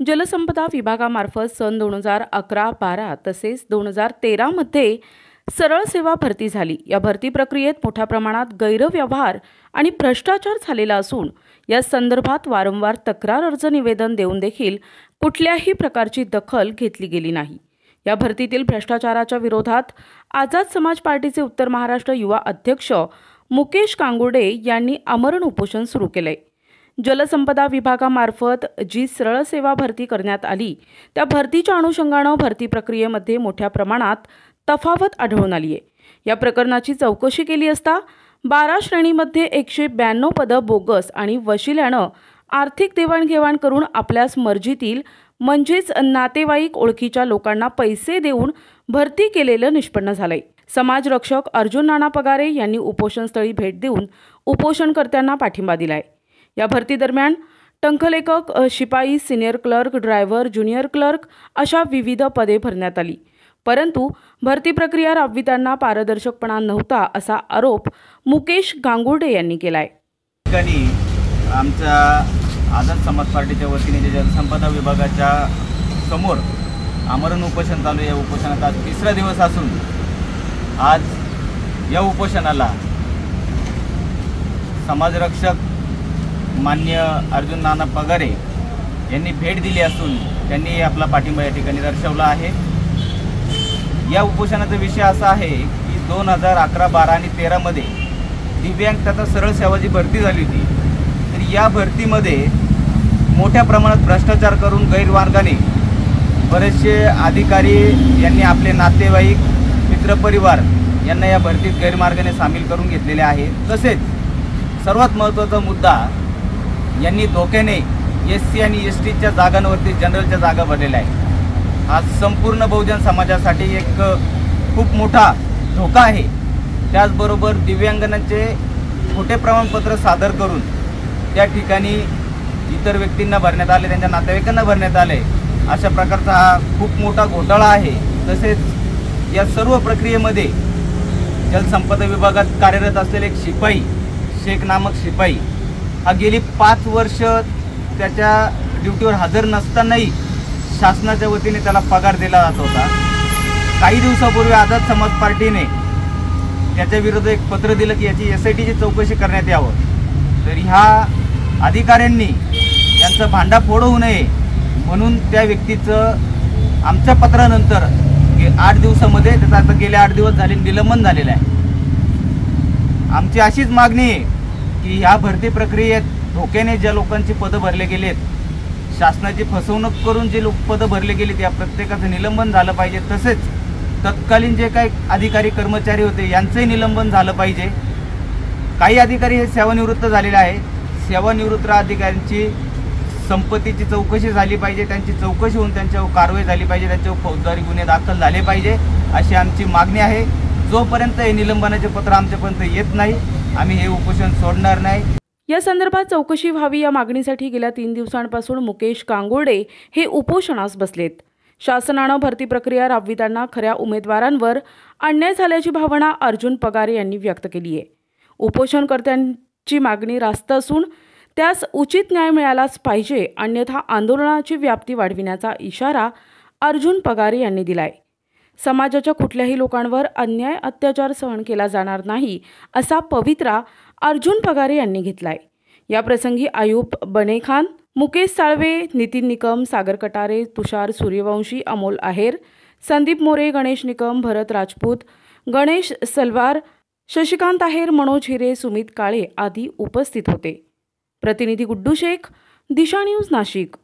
जलसंपदा विभागामार्फत सन 2011-12 तसेच 2013 मध्ये सरळ सेवा भरती झाली। या भरती प्रक्रियेत मोठ्या प्रमाणात गैरव्यवहार आणि भ्रष्टाचार झालेला असून या संदर्भात वारंवार तक्रार अर्ज निवेदन देऊन देखील कुठल्याही प्रकारची दखल घेतली गेली नाही। या भरतीतील भ्रष्टाचाराच्या विरोधात आझाद समाज पार्टीचे उत्तर महाराष्ट्र युवा अध्यक्ष मुकेश कांगुर्डे यांनी आमरण उपोषण सुरू केले। जलसंपदा विभागामार्फत जी सरळ सेवा भरती करण्यात आली त्या भरतीच्या अनुषंगाने भरती प्रक्रियेमध्ये मोठ्या प्रमाणात तफावत आढळून आली आहे। या प्रकरणाची चौकशी केली असता 12 श्रेणीमध्ये 192 पदे बोगस आणि वशिल्याने आर्थिक देवाणघेवाण करून आपल्याच मर्जीतील म्हणजेच नातेवाईक ओळखीच्या लोकांना पैसे देऊन भरती केलेले निष्पन्न झाले। समाजरक्षक अर्जुन नाना पगारे यांनी उपोषणस्थळी भेट देऊन उपोषणकर्त्यांना पाठिंबा दिलाय। या भरती दरम्यान टंकलेखक, शिपाई, senior clerk, driver, junior clerk अशा विविध पदे भरण्यात आली, परंतु भरती प्रक्रिया राबविताना पारदर्शकपणा नव्हता असा आरोप मुकेश कांगुर्डे यांनी केलाय। आमच्या आझाद समाज पार्टीच्या वतीने जलसंपदा विभागाच्या समोर आमरण उपोषण चालू आहे। या उपोषणाचा आज 3रा दिवस असून आज या उपोषणाला समाजरक्षक मान्य अर्जुन नाना पगारे यांनी भेट दिली असून त्यांनी आपला पाठिंबा या ठिकाणी दर्शवला आहे। या उपोषणाचा विषय असा आहे की 2011, 12 आणि 13 मध्ये दिव्यांग तथा सरळ सेवाची भरती झाली होती। तर या भरतीमध्ये मोठ्या प्रमाणात भ्रष्टाचार करून गैरमार्गाने बरेचसे अधिकारी यांनी आपले नातेवाईक, मित्रपरिवार यांना या भरतीत गैरमार्गाने सामील करून घेतलेले आहे। तसेच सर्वात महत्त्वाचा मुद्दा, यांनी धोक्याने SC आणि STच्या जागांवरती जनरलच्या जागा भरलेल्या आहे। हा संपूर्ण बहुजन समाजासाठी एक खूप मोठा धोका आहे। त्याचबरोबर दिव्यांगांचे खोटे प्रमाणपत्र सादर करून त्या ठिकाणी इतर व्यक्तींना भरण्यात आले, त्यांच्या नातेवाईकांना भरण्यात आले। अशा प्रकारचा हा खूप मोठा घोटाळा आहे। तसेच या सर्व प्रक्रियेमध्ये जलसंपदा विभागात कार्यरत असलेले एक शिपाई, शेख नामक शिपाई हा गेली 5 वर्ष त्याच्या ड्युटीवर हजर नसतानाही शासनाच्या वतीने त्याला पगार दिला जात होता। काही दिवसापूर्वी आझाद समाज पार्टीने त्याच्या विरोधात एक पत्र दिलं की याची SITची चौकशी करण्यात यावं। तर ह्या अधिकाऱ्यांनी यांचं भांडाफोड होऊ नये म्हणून त्या व्यक्तीचं आमच्या पत्रानंतर 8 दिवसामध्ये, त्याचा आता गेले 8 दिवस झाले, निलंबन झालेलं आहे। आमची अशीच मागणी आहे की ह्या भरती प्रक्रियेत धोक्याने ज्या लोकांची पदं भरले गेलेत, शासनाची फसवणूक करून जे लोक पदं भरले गेलेत, या प्रत्येकाचं निलंबन झालं पाहिजे। तसेच तत्कालीन जे काही अधिकारी कर्मचारी होते यांचंही निलंबन झालं पाहिजे। काही अधिकारी हे सेवानिवृत्त झालेले आहे। सेवानिवृत्त अधिकाऱ्यांची संपत्तीची चौकशी झाली पाहिजे, त्यांची चौकशी होऊन त्यांच्यावर कारवाई झाली पाहिजे, त्यांच्यावर फौजदारी गुन्हे दाखल झाले पाहिजे अशी आमची मागणी आहे। जोपर्यंत हे निलंबनाचे पत्र आमच्यापर्यंत येत नाही आम्ही हे उपोषण सोडणार नाही। या संदर्भात चौकशी व्हावी या मागणीसाठी गेल्या 3 दिवसांपासून मुकेश कांगुर्डे हे उपोषणास बसलेत। शासनाने भरती प्रक्रिया राबविताना खऱ्या उमेदवारांवर अन्याय झाल्याची भावना अर्जुन पगारे यांनी व्यक्त केली आहे। उपोषणकर्त्यांची मागणी रास्त असून त्यास उचित न्याय मिळालाच पाहिजे, अन्यथा आंदोलनाची व्याप्ती वाढविण्याचा इशारा अर्जुन पगारे यांनी दिलाय। समाजाच्या कुठल्याही लोकांवर अन्याय, अत्याचार सहन केला जाणार नाही असा पवित्रा अर्जुन पगारे यांनी घेतलाय। या प्रसंगी आयुब बनेखान, मुकेश साळवे, नितीन निकम, सागर कटारे, तुषार सूर्यवंशी, अमोल आहेर, संदीप मोरे, गणेश निकम, भरत राजपूत, गणेश सलवार, शशिकांत आहेर, मनोज हिरे, सुमित काळे आदी उपस्थित होते। प्रतिनिधी गुड्डू शेख, दिशा न्यूज, नाशिक।